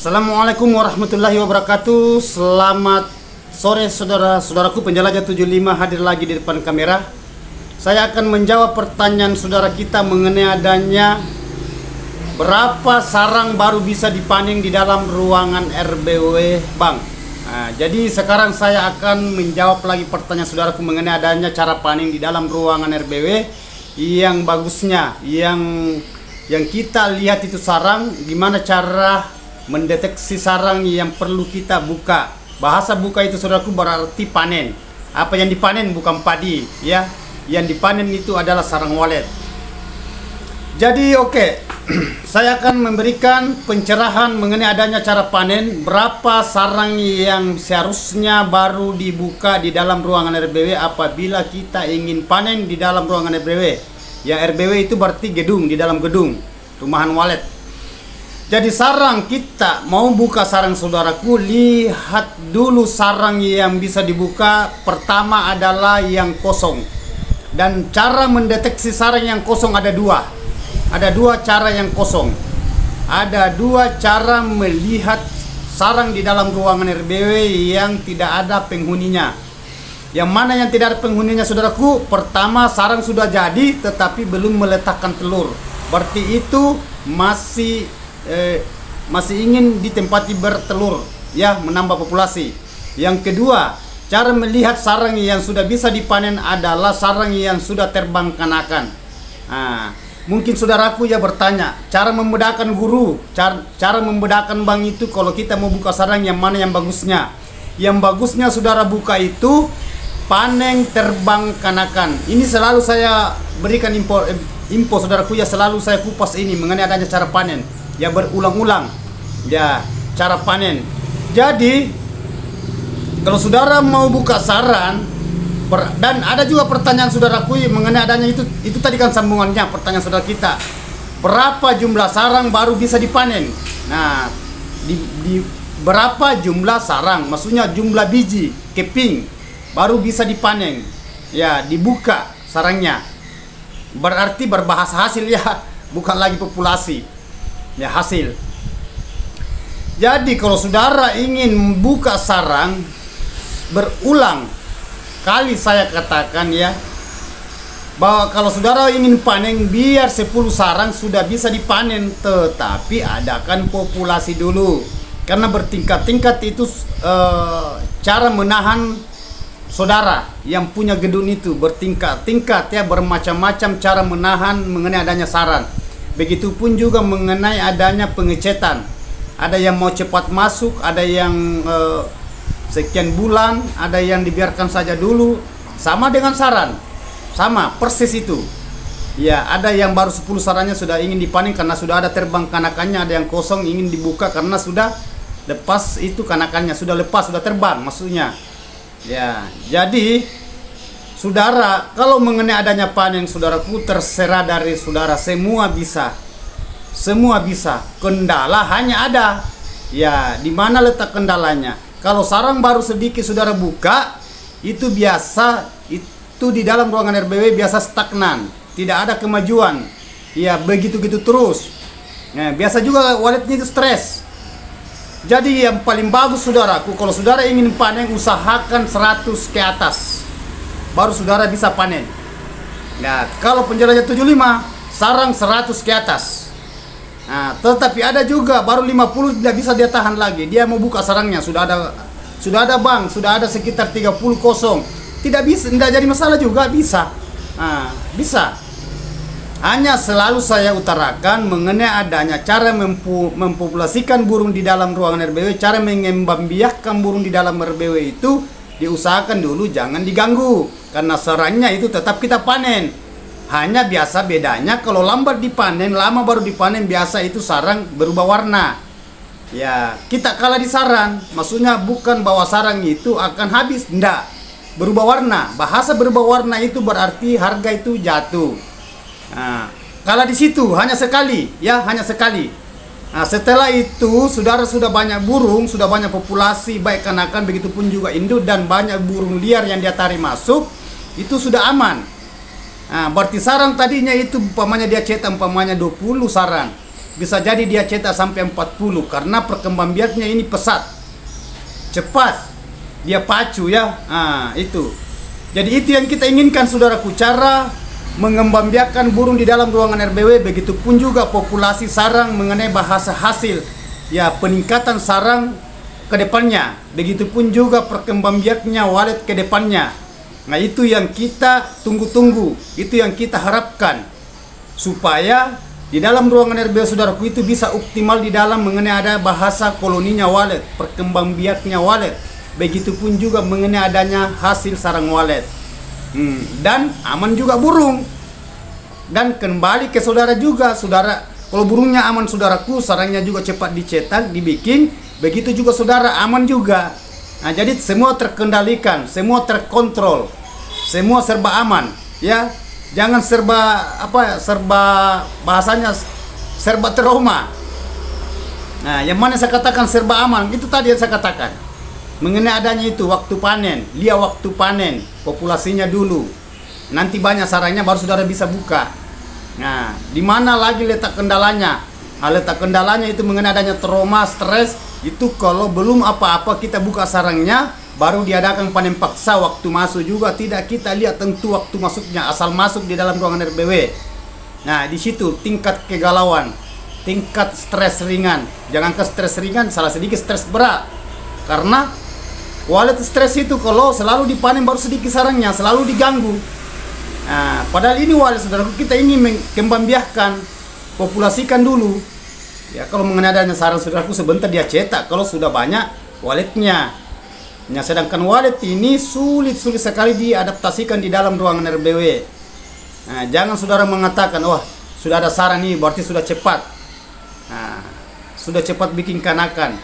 Assalamualaikum warahmatullahi wabarakatuh. Selamat sore saudara-saudaraku penjelajah 75 hadir lagi di depan kamera. Saya akan menjawab pertanyaan saudara kita mengenai adanya berapa sarang baru bisa dipanen di dalam ruangan RBW Bang. Jadi sekarang saya akan menjawab lagi pertanyaan saudaraku mengenai adanya cara panen di dalam ruangan RBW yang bagusnya, yang kita lihat itu sarang, gimana cara mendeteksi sarang yang perlu kita buka. Bahasa buka itu saudaraku berarti panen. Apa yang dipanen bukan padi ya. Yang dipanen itu adalah sarang walet. Jadi saya akan memberikan pencerahan mengenai adanya cara panen, berapa sarang yang seharusnya baru dibuka di dalam ruangan RBW apabila kita ingin panen di dalam ruangan RBW. Ya, RBW itu berarti gedung, di dalam gedung, rumahan walet. Jadi sarang kita mau buka sarang saudaraku, lihat dulu sarang yang bisa dibuka. Pertama adalah yang kosong. Dan cara mendeteksi sarang yang kosong ada dua. Ada dua cara yang kosong. Ada dua cara melihat sarang di dalam ruangan RBW yang tidak ada penghuninya. Yang mana yang tidak ada penghuninya saudaraku? Pertama, sarang sudah jadi tetapi belum meletakkan telur. Berarti itu masih ingin ditempati bertelur ya, menambah populasi. Yang kedua, cara melihat sarang yang sudah bisa dipanen adalah sarang yang sudah terbang kanakan. Mungkin saudaraku ya bertanya, cara membedakan guru, cara membedakan Bang itu kalau kita mau buka sarang yang mana yang bagusnya. Yang bagusnya saudara buka itu panen terbang kanakan. Ini selalu saya berikan info saudaraku ya, selalu saya kupas ini mengenai adanya cara panen. Ya, berulang-ulang ya cara panen. Jadi kalau saudara mau buka sarang, dan ada juga pertanyaan saudaraku mengenai adanya itu tadi kan sambungannya pertanyaan saudara kita, berapa jumlah sarang baru bisa dipanen. Nah, di berapa jumlah sarang, maksudnya jumlah biji keping baru bisa dipanen ya, dibuka sarangnya. Berarti berbahasa hasil ya, bukan lagi populasi ya, hasil. Jadi kalau saudara ingin membuka sarang, berulang kali saya katakan ya, bahwa kalau saudara ingin panen biar 10 sarang sudah bisa dipanen, tetapi adakan populasi dulu. Karena bertingkat-tingkat itu cara menahan saudara yang punya gedung itu bertingkat-tingkat ya, bermacam-macam cara menahan mengenai adanya sarang. Begitupun juga mengenai adanya pengecetan. Ada yang mau cepat masuk, ada yang sekian bulan, ada yang dibiarkan saja dulu. Sama dengan sarang, sama persis itu ya. Ada yang baru 10 sarangnya sudah ingin dipanen karena sudah ada terbang kanakannya. Ada yang kosong ingin dibuka karena sudah lepas itu kanakannya, sudah lepas, sudah terbang maksudnya ya. Jadi saudara, kalau mengenai adanya panen saudaraku, terserah dari saudara, semua bisa. Semua bisa. Kendala hanya ada. Ya, di mana letak kendalanya? Kalau sarang baru sedikit saudara buka, itu biasa, itu di dalam ruangan RBW biasa stagnan, tidak ada kemajuan. Ya, begitu-gitu terus. Nah, biasa juga waletnya itu stres. Jadi yang paling bagus saudaraku, kalau saudara ingin panen, usahakan 100 ke atas. Baru saudara bisa panen. Nah, kalau penjelajah 75 sarang 100 ke atas. Nah, tetapi ada juga baru 50 tidak bisa dia tahan lagi. Dia mau buka sarangnya, sudah ada Bang, sudah ada sekitar 30 kosong. Tidak bisa, tidak jadi masalah juga, bisa. Bisa. Hanya selalu saya utarakan mengenai adanya cara mempopulasikan burung di dalam ruangan RBW, cara mengembangbiakkan burung di dalam RBW itu diusahakan dulu jangan diganggu, karena sarangnya itu tetap kita panen. Hanya biasa bedanya kalau lambat dipanen, lama baru dipanen, biasa itu sarang berubah warna. Ya, kita kalah di sarang. Maksudnya bukan bahwa sarang itu akan habis, enggak. Berubah warna. Bahasa berubah warna itu berarti harga itu jatuh. Nah, kalah di situ hanya sekali, ya, hanya sekali. Nah, setelah itu saudara sudah banyak burung, sudah banyak populasi baik kanakan begitupun juga induk, dan banyak burung liar yang dia tarik masuk, itu sudah aman. Nah, berarti sarang tadinya itu umpamanya dia cetak umpamanya 20 sarang. bisa jadi dia cetak sampai 40 karena perkembangbiaknya ini pesat, cepat, dia pacu ya. Itu. Jadi itu yang kita inginkan saudaraku, cara mengembangbiakkan burung di dalam ruangan RBW. Begitupun juga populasi sarang mengenai bahasa hasil, ya peningkatan sarang ke depannya. Begitupun juga perkembangbiaknya walet ke depannya. Nah itu yang kita tunggu-tunggu, itu yang kita harapkan, supaya di dalam ruangan RBW saudaraku itu bisa optimal di dalam mengenai ada bahasa koloninya walet, perkembangbiaknya walet. Begitupun juga mengenai adanya hasil sarang walet. Dan aman juga burung. Dan kembali ke saudara juga, saudara, kalau burungnya aman saudaraku, sarangnya juga cepat dicetak, dibikin, begitu juga saudara aman juga. Nah, jadi semua terkendalikan, semua terkontrol, semua serba aman, ya. Jangan serba bahasanya serba trauma. Nah, yang mana saya katakan serba aman, itu tadi yang saya katakan. Mengenai adanya itu waktu panen, lihat waktu panen, populasinya dulu. Nanti banyak sarangnya baru saudara bisa buka. Nah, di mana lagi letak kendalanya? Letak kendalanya itu mengenai adanya trauma, stres. Itu kalau belum apa-apa kita buka sarangnya, baru diadakan panen paksa. Waktu masuk juga tidak kita lihat tentu waktu masuknya, asal masuk di dalam ruangan RBW. Nah, di situ tingkat kegalauan, tingkat stres ringan. Jangankan stres ringan, salah sedikit stres berat. Karena walet stres itu kalau selalu dipanen baru sedikit sarangnya, selalu diganggu. Nah, padahal ini walet saudara, kita ingin mengembangbiakkan, populasikan dulu. Ya, kalau mengenai adanya sarang saudaraku sebentar dia cetak kalau sudah banyak waletnya. Nah, sedangkan walet ini sulit sekali diadaptasikan di dalam ruangan RBW. Nah, jangan saudara mengatakan, wah sudah ada sarang nih berarti sudah cepat. Nah, sudah cepat bikin kanakan.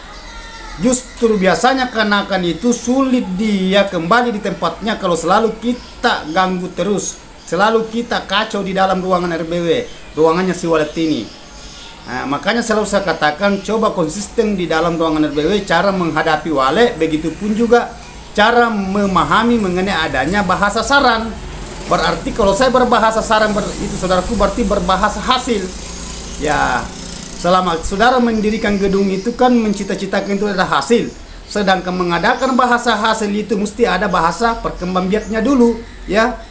Justru biasanya kanakan itu sulit dia kembali di tempatnya kalau selalu kita ganggu terus, selalu kita kacau di dalam ruangan RBW, ruangannya si walet ini. Nah, makanya selalu saya katakan coba konsisten di dalam ruangan RBW cara menghadapi walet, begitupun juga cara memahami mengenai adanya bahasa sarang. Berarti kalau saya berbahasa sarang itu saudaraku berarti berbahasa hasil. Ya, selama saudara mendirikan gedung itu kan mencita-citakan itu ada hasil. Sedangkan mengadakan bahasa hasil itu mesti ada bahasa perkembangbiaknya dulu, ya,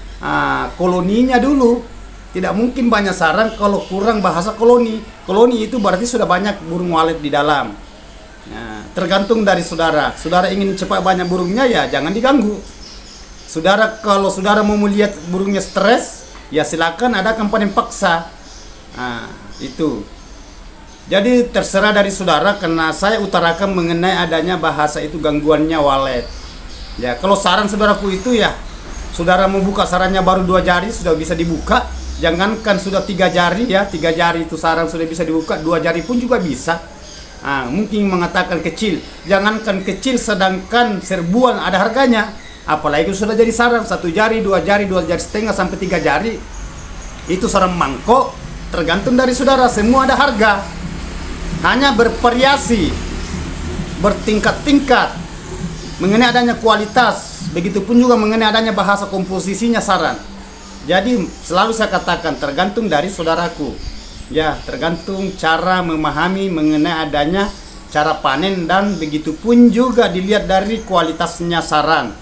koloninya dulu. Tidak mungkin banyak sarang kalau kurang bahasa koloni. Koloni itu berarti sudah banyak burung walet di dalam. Nah, tergantung dari saudara. Saudara ingin cepat banyak burungnya, ya jangan diganggu. Saudara kalau saudara mau melihat burungnya stres, ya silakan adakan panen paksa. Nah, itu. Jadi terserah dari saudara, karena saya utarakan mengenai adanya bahasa itu gangguannya walet. Ya, kalau sarang saudaraku itu ya, saudara mau buka sarangnya baru 2 jari sudah bisa dibuka. Jangankan sudah 3 jari ya, 3 jari itu sarang sudah bisa dibuka, 2 jari pun juga bisa. Mungkin mengatakan kecil, jangankan kecil, sedangkan serbuan ada harganya. Apalagi sudah jadi sarang 1 jari, 2 jari, 2 jari setengah sampai 3 jari. Itu sarang mangkok, tergantung dari saudara, semua ada harga. Hanya bervariasi, bertingkat-tingkat mengenai adanya kualitas, begitupun juga mengenai adanya bahasa komposisinya sarang. Jadi selalu saya katakan tergantung dari saudaraku. Ya, tergantung cara memahami mengenai adanya cara panen, dan begitupun juga dilihat dari kualitasnya sarang.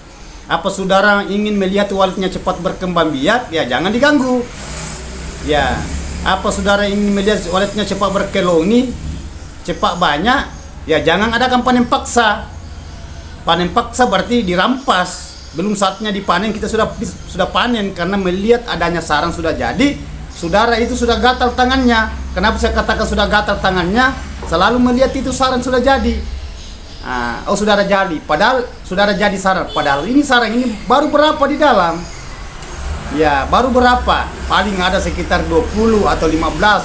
Apa saudara ingin melihat waletnya cepat berkembang biak, ya jangan diganggu. Ya, apa saudara ingin melihat waletnya cepat berkeloni, cepat banyak, ya jangan adakan panen paksa. Panen paksa berarti dirampas. Belum saatnya dipanen kita sudah panen, karena melihat adanya sarang sudah jadi, saudara itu sudah gatal tangannya. Kenapa saya katakan sudah gatal tangannya? Selalu melihat itu sarang sudah jadi. Saudara jadi, padahal saudara jadi sarang, padahal ini sarang ini baru berapa di dalam? Ya, baru berapa? Paling ada sekitar 20 atau 15.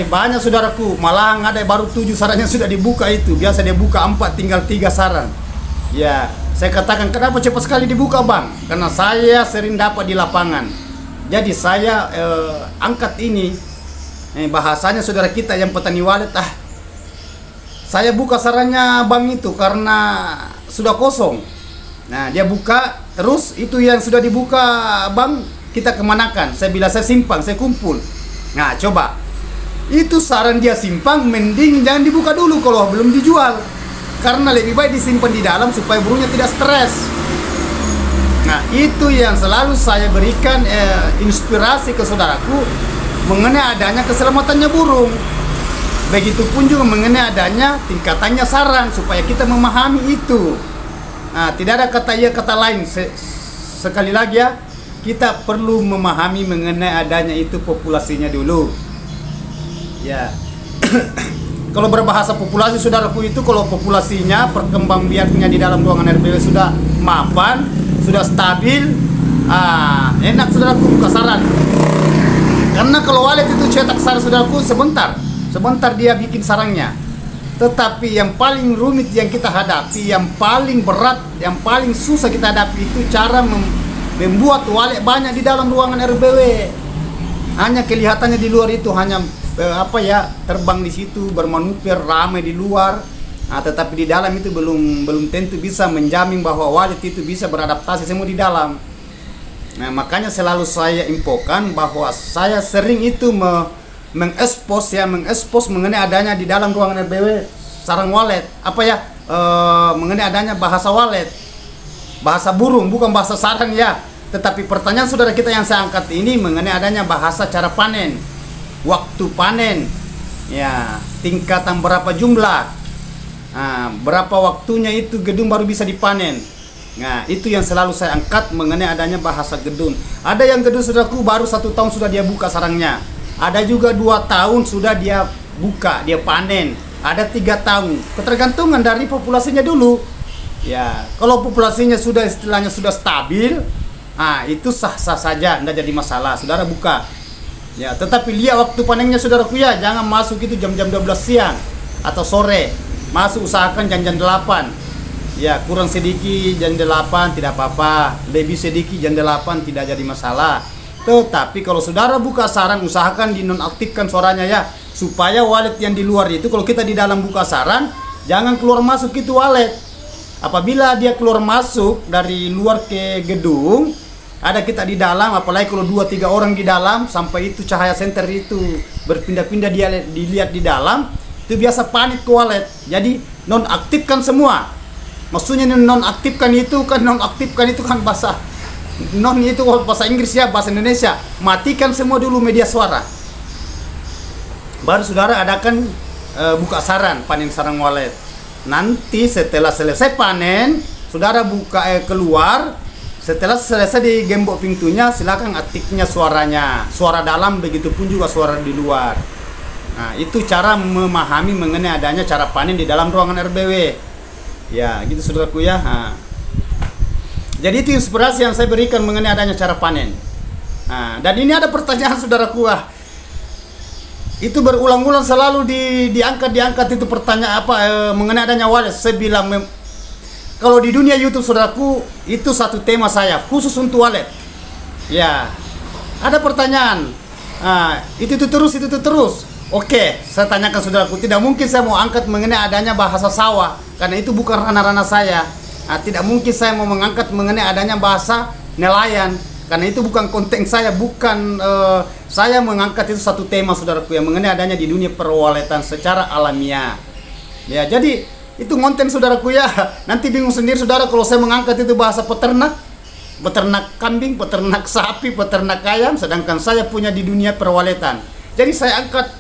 Banyak saudaraku, malahan ada baru 7 sarangnya sudah dibuka itu. Biasa dia buka 4, tinggal 3 sarang. Ya, saya katakan kenapa cepat sekali dibuka bang? Karena saya sering dapat di lapangan. Jadi saya angkat ini bahasanya saudara kita yang petani walet. Saya buka sarangnya bang itu karena sudah kosong. Nah, dia buka terus, itu yang sudah dibuka bang kita kemanakan? Saya bilang saya simpan, saya kumpul. Nah, coba Itu saran dia simpang, mending jangan dibuka dulu kalau belum dijual. Karena lebih baik disimpan di dalam supaya burungnya tidak stres. Nah, itu yang selalu saya berikan inspirasi ke saudaraku mengenai adanya keselamatannya burung. Begitupun juga mengenai adanya tingkatannya sarang supaya kita memahami itu. Nah, tidak ada kata iya kata lain. Sekali lagi ya, kita perlu memahami mengenai adanya itu populasinya dulu. Ya. Kalau berbahasa populasi saudaraku itu, kalau populasinya perkembangbiakannya di dalam ruangan RBW sudah mapan, sudah stabil, enak saudaraku buka sarang. Karena kalau walet itu cetak sarang saudaraku sebentar dia bikin sarangnya. Tetapi yang paling rumit yang kita hadapi, yang paling berat, yang paling susah kita hadapi itu cara membuat walet banyak di dalam ruangan RBW. Hanya kelihatannya di luar itu hanya terbang di situ, bermanuver ramai di luar. Tetapi di dalam itu belum tentu bisa menjamin bahwa walet itu bisa beradaptasi semua di dalam. Nah, makanya selalu saya infokan bahwa saya sering itu mengekspos mengenai adanya di dalam ruangan RBW sarang walet, mengenai adanya bahasa walet, bahasa burung, bukan bahasa sarang ya. Tetapi pertanyaan saudara kita yang saya angkat ini mengenai adanya bahasa cara panen, waktu panen, ya, tingkatan berapa jumlah, berapa waktunya itu gedung baru bisa dipanen. Nah, itu yang selalu saya angkat mengenai adanya bahasa gedung. Ada yang gedung saudaraku baru 1 tahun sudah dia buka sarangnya. Ada juga 2 tahun sudah dia buka, dia panen. Ada 3 tahun. Ketergantungan dari populasinya dulu. Ya, kalau populasinya sudah istilahnya sudah stabil, itu sah-sah saja, tidak jadi masalah. Saudara buka. Ya, tetapi lihat waktu panennya saudaraku ya, jangan masuk itu jam-jam 12 siang atau sore. Masuk usahakan jam-jam 8. Ya, kurang sedikit jam 8 tidak apa-apa, lebih sedikit jam 8 tidak jadi masalah. Tetapi kalau saudara buka sarang, usahakan dinonaktifkan suaranya ya, supaya walet yang di luar itu, kalau kita di dalam buka sarang, jangan keluar masuk itu walet. Apabila dia keluar masuk dari luar ke gedung, ada kita di dalam, apalagi kalau 2-3 orang di dalam, sampai itu cahaya senter itu berpindah-pindah dia dilihat di dalam, itu biasa panik ke walet. Jadi nonaktifkan semua. Maksudnya nonaktifkan itu kan bahasa itu bahasa Inggris ya, bahasa Indonesia. Matikan semua dulu media suara. Baru saudara adakan buka sarang, panen sarang walet. Nanti setelah selesai panen, saudara buka keluar. Setelah selesai digembok pintunya, silakan aktifnya suaranya, suara dalam, begitupun juga suara di luar. Nah, itu cara memahami mengenai adanya cara panen di dalam ruangan RBW. Ya, gitu saudaraku ya. Jadi itu inspirasi yang saya berikan mengenai adanya cara panen. Dan ini ada pertanyaan saudaraku, itu berulang-ulang selalu diangkat itu pertanyaan mengenai adanya walet. Saya bilang kalau di dunia YouTube saudaraku, itu satu tema saya khusus untuk walet. Ya, ada pertanyaan, itu terus. Oke, saya tanyakan saudaraku, tidak mungkin saya mau angkat mengenai adanya bahasa sawah, karena itu bukan ranah-ranah saya. Tidak mungkin saya mau mengangkat mengenai adanya bahasa nelayan, karena itu bukan konten saya, bukan saya mengangkat itu satu tema saudaraku yang mengenai adanya di dunia perwaletan secara alamiah. Ya, jadi itu konten saudaraku ya. Nanti bingung sendiri saudara kalau saya mengangkat itu bahasa peternak kambing, peternak sapi, peternak ayam, sedangkan saya punya di dunia perwaletan. Jadi saya angkat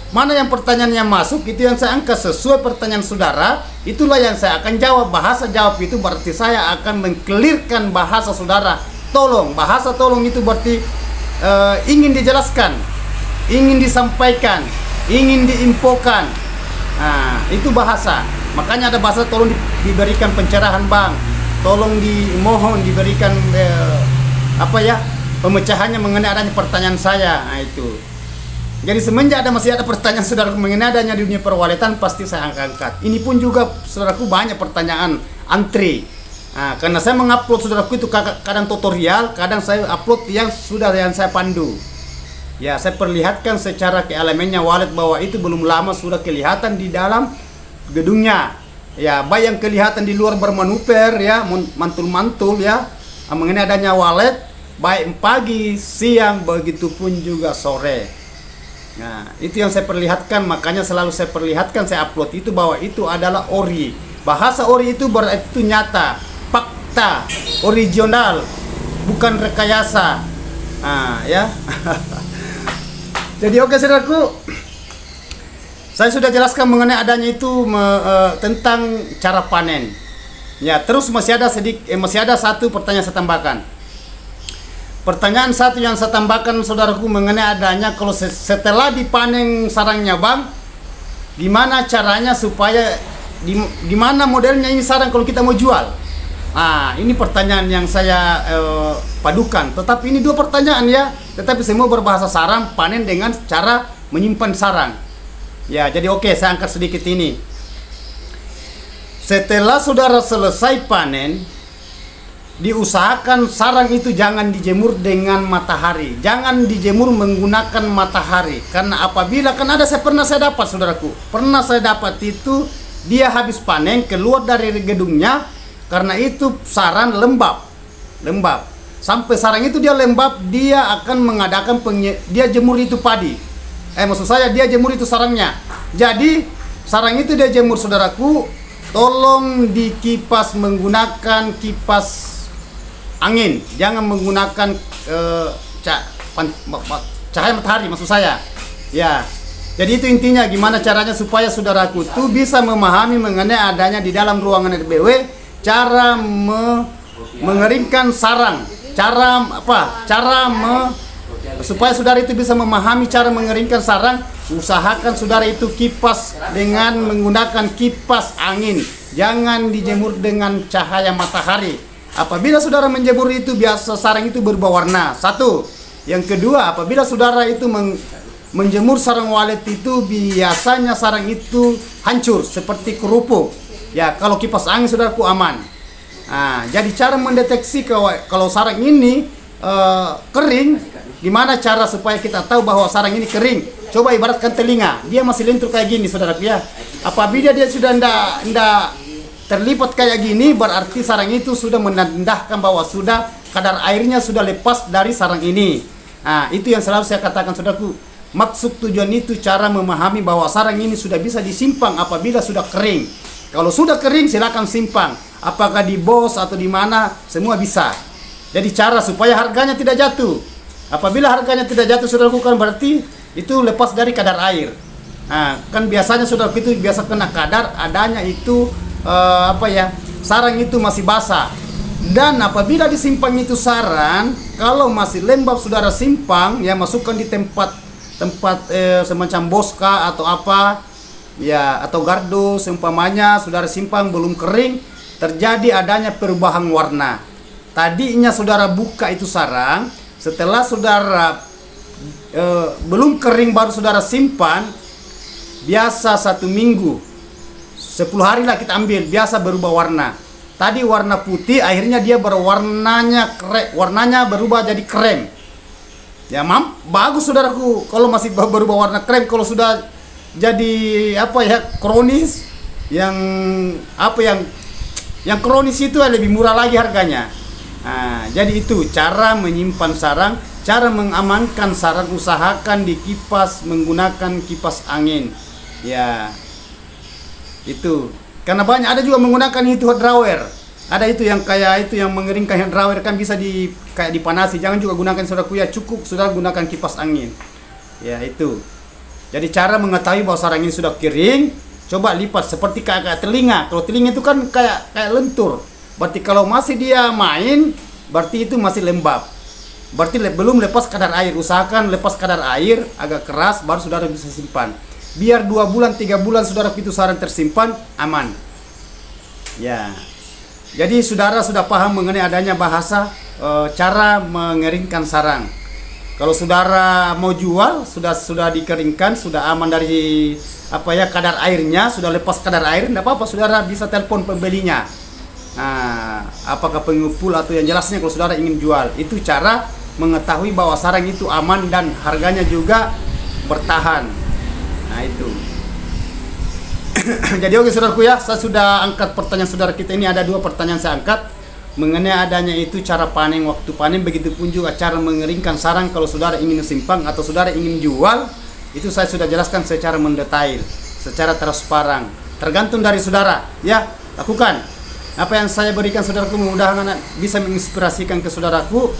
mana yang pertanyaannya masuk, itu yang saya angkat sesuai pertanyaan saudara, itulah yang saya akan jawab. Bahasa jawab itu berarti saya akan mengkelirkan bahasa saudara. Bahasa tolong itu berarti ingin dijelaskan, ingin disampaikan, ingin diinfokan. Itu bahasa. Makanya ada bahasa tolong diberikan pencerahan bang, tolong dimohon diberikan pemecahannya mengenai adanya pertanyaan saya. Itu. Jadi semenjak masih ada pertanyaan saudaraku mengenai adanya di dunia perwaletan, pasti saya angkat. Ini pun juga saudaraku banyak pertanyaan antri. Karena saya mengupload saudaraku itu kadang tutorial, kadang saya upload yang saya pandu. Ya, saya perlihatkan secara keelemennya walet bahwa itu belum lama sudah kelihatan di dalam gedungnya. Ya, baik yang kelihatan di luar bermanuver ya, mantul-mantul ya, mengenai adanya walet, baik pagi, siang, begitupun juga sore. Nah, itu yang saya perlihatkan, makanya selalu saya perlihatkan, saya upload itu bahwa itu adalah ori. Bahasa ori itu berarti itu nyata, fakta, original, bukan rekayasa. Nah, ya. Jadi oke saudaraku, saya sudah jelaskan mengenai adanya itu tentang cara panen. Ya, terus masih ada satu pertanyaan saya tambahkan. Pertanyaan satu yang saya tambahkan saudaraku mengenai adanya kalau setelah dipanen sarangnya bang, gimana caranya supaya gimana modelnya ini sarang kalau kita mau jual? Nah, ini pertanyaan yang saya padukan. Tetapi ini dua pertanyaan ya, tetapi semua berbahasa sarang panen dengan cara menyimpan sarang. Ya, jadi oke, saya angkat sedikit ini. Setelah saudara selesai panen, diusahakan sarang itu jangan dijemur dengan matahari, jangan dijemur menggunakan matahari, karena apabila pernah saya dapat itu dia habis panen keluar dari gedungnya, karena itu sarang lembab sampai sarang itu dia lembab, dia akan mengadakan dia jemur itu padi, maksud saya dia jemur itu sarangnya. Jadi sarang itu dia jemur saudaraku, tolong dikipas menggunakan kipas angin, jangan menggunakan cahaya matahari maksud saya. Ya, jadi itu intinya gimana caranya supaya saudaraku tuh bisa memahami mengenai adanya di dalam ruangan RBW cara mengeringkan sarang, supaya saudara itu bisa memahami cara mengeringkan sarang. Usahakan saudara itu kipas dengan menggunakan kipas angin, jangan dijemur dengan cahaya matahari. Apabila saudara menjemur itu biasa sarang itu berubah warna. Satu. Yang kedua, apabila saudara itu menjemur sarang walet itu biasanya sarang itu hancur seperti kerupuk. Ya, kalau kipas angin saudaraku aman. Nah, jadi cara mendeteksi kalau sarang ini kering, gimana cara supaya kita tahu bahwa sarang ini kering? Coba ibaratkan telinga, dia masih lentur kayak gini saudaraku ya. Apabila dia sudah ndak terlipat kayak gini, berarti sarang itu sudah menandakan bahwa sudah kadar airnya sudah lepas dari sarang ini. Nah, itu yang selalu saya katakan saudaraku. Maksud tujuan itu cara memahami bahwa sarang ini sudah bisa disimpan apabila sudah kering. Kalau sudah kering silakan simpan. Apakah di bos atau di mana, semua bisa. Jadi cara supaya harganya tidak jatuh. Apabila harganya tidak jatuh saudaraku, kan berarti itu lepas dari kadar air. Nah, kan biasanya saudaraku itu biasa kena kadar adanya itu sarang itu masih basah. Dan apabila disimpan itu sarang, kalau masih lembab saudara simpang, ya masukkan di tempat semacam boska atau apa ya, atau gardu seumpamanya, saudara simpang belum kering, terjadi adanya perubahan warna. Tadinya saudara buka itu sarang, setelah saudara belum kering baru saudara simpan, biasa 1 minggu 10 hari lah kita ambil, biasa berubah warna. Tadi warna putih, akhirnya dia warnanya berubah jadi krem. Ya bagus saudaraku kalau masih berubah warna krem. Kalau sudah jadi kronis, yang kronis itu lebih murah lagi harganya. Nah, jadi itu cara menyimpan sarang, cara mengamankan sarang, usahakan dikipas menggunakan kipas angin. Ya. Itu karena banyak ada juga menggunakan itu hot dryer, ada itu yang kayak itu yang mengeringkan hot dryer kan bisa kayak dipanasi. Jangan juga gunakan saudaraku ya, cukup sudah gunakan kipas angin ya. Itu jadi cara mengetahui bahwa sarang ini sudah kering. Coba lipat seperti kayak telinga. Kalau telinga itu kan kayak lentur, berarti kalau masih dia main berarti itu masih lembab, berarti belum lepas kadar air. Usahakan lepas kadar air agak keras baru saudara bisa simpan. Biar 2 bulan 3 bulan saudara itu sarang tersimpan aman. Ya. Jadi saudara sudah paham mengenai adanya bahasa cara mengeringkan sarang. Kalau saudara mau jual sudah dikeringkan, sudah aman dari kadar airnya, sudah lepas kadar air, tidak apa-apa saudara bisa telepon pembelinya. Nah, apakah pengepul atau yang jelasnya kalau saudara ingin jual. Itu cara mengetahui bahwa sarang itu aman dan harganya juga bertahan. Nah itu. Jadi oke saudaraku ya, saya sudah angkat pertanyaan saudara kita ini. Ada 2 pertanyaan saya angkat mengenai adanya itu cara panen, waktu panen, begitu pun juga cara mengeringkan sarang kalau saudara ingin simpan atau saudara ingin jual. Itu saya sudah jelaskan secara mendetail, secara transparan. Tergantung dari saudara, ya. Lakukan apa yang saya berikan saudaraku, mudah-mudahan bisa menginspirasikan ke saudaraku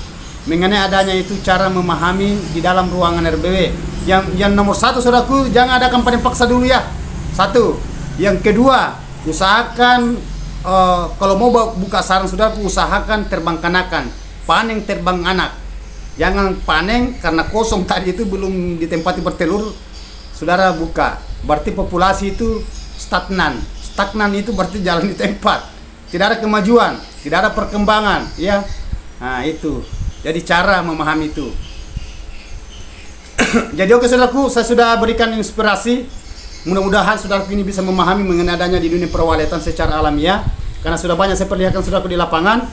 mengenai adanya itu cara memahami di dalam ruangan RBW. Yang nomor satu saudaraku, jangan adakan panen paksa dulu ya. Satu. Yang kedua, usahakan kalau mau buka sarang saudaraku, usahakan terbang kanakan, panen terbang anak. Jangan panen karena kosong tadi itu belum ditempati bertelur, saudara buka. Berarti populasi itu stagnan. Stagnan itu berarti jalan di tempat. Tidak ada kemajuan, tidak ada perkembangan, ya. Nah, itu. Jadi cara memahami itu. Jadi oke saudaraku, saya sudah berikan inspirasi. Mudah-mudahan saudaraku ini bisa memahami mengenai adanya di dunia perwaliatan secara alamiah. Karena sudah banyak saya perlihatkan saudaraku di lapangan.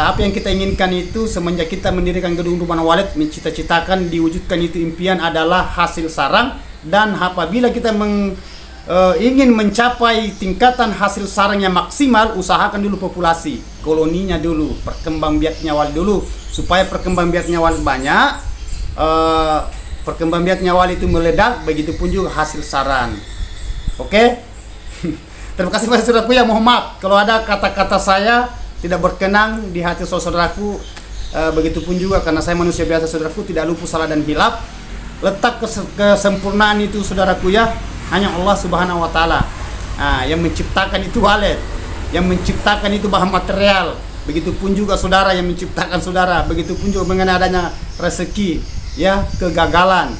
Apa yang kita inginkan itu semenjak kita mendirikan gedung rumah walet, mencita-citakan diwujudkan itu impian adalah hasil sarang. Dan apabila kita ingin mencapai tingkatan hasil sarang yang maksimal, usahakan dulu populasi koloninya dulu, perkembangbiaknya awal dulu, supaya perkembangbiaknya awal banyak, perkembangbiaknya awal itu meledak, begitupun juga hasil sarang. Oke? Terima kasih pada saudaraku ya, mohon maaf kalau ada kata-kata saya tidak berkenan di hati saudaraku, begitupun juga karena saya manusia biasa saudaraku, tidak luput salah dan hilaf. Letak kesempurnaan itu saudaraku ya, hanya Allah Subhanahu wa taala. Yang menciptakan itu walet, yang menciptakan itu bahan material. Begitupun juga saudara yang menciptakan saudara, begitupun juga mengenai adanya rezeki, ya, kegagalan.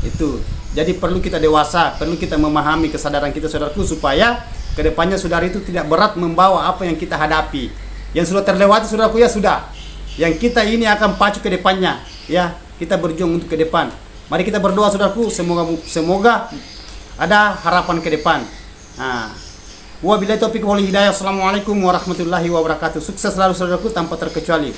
Itu. Jadi perlu kita dewasa, perlu kita memahami kesadaran kita saudaraku supaya kedepannya saudara itu tidak berat membawa apa yang kita hadapi. Yang sudah terlewati saudaraku ya sudah. Yang kita ini akan pacu ke depannya, ya. Kita berjuang untuk ke depan. Mari kita berdoa saudaraku, semoga ada harapan ke depan. Wabillahi taufiq wal hidayah. Assalamualaikum warahmatullahi wabarakatuh. Sukses selalu saudaraku tanpa terkecuali.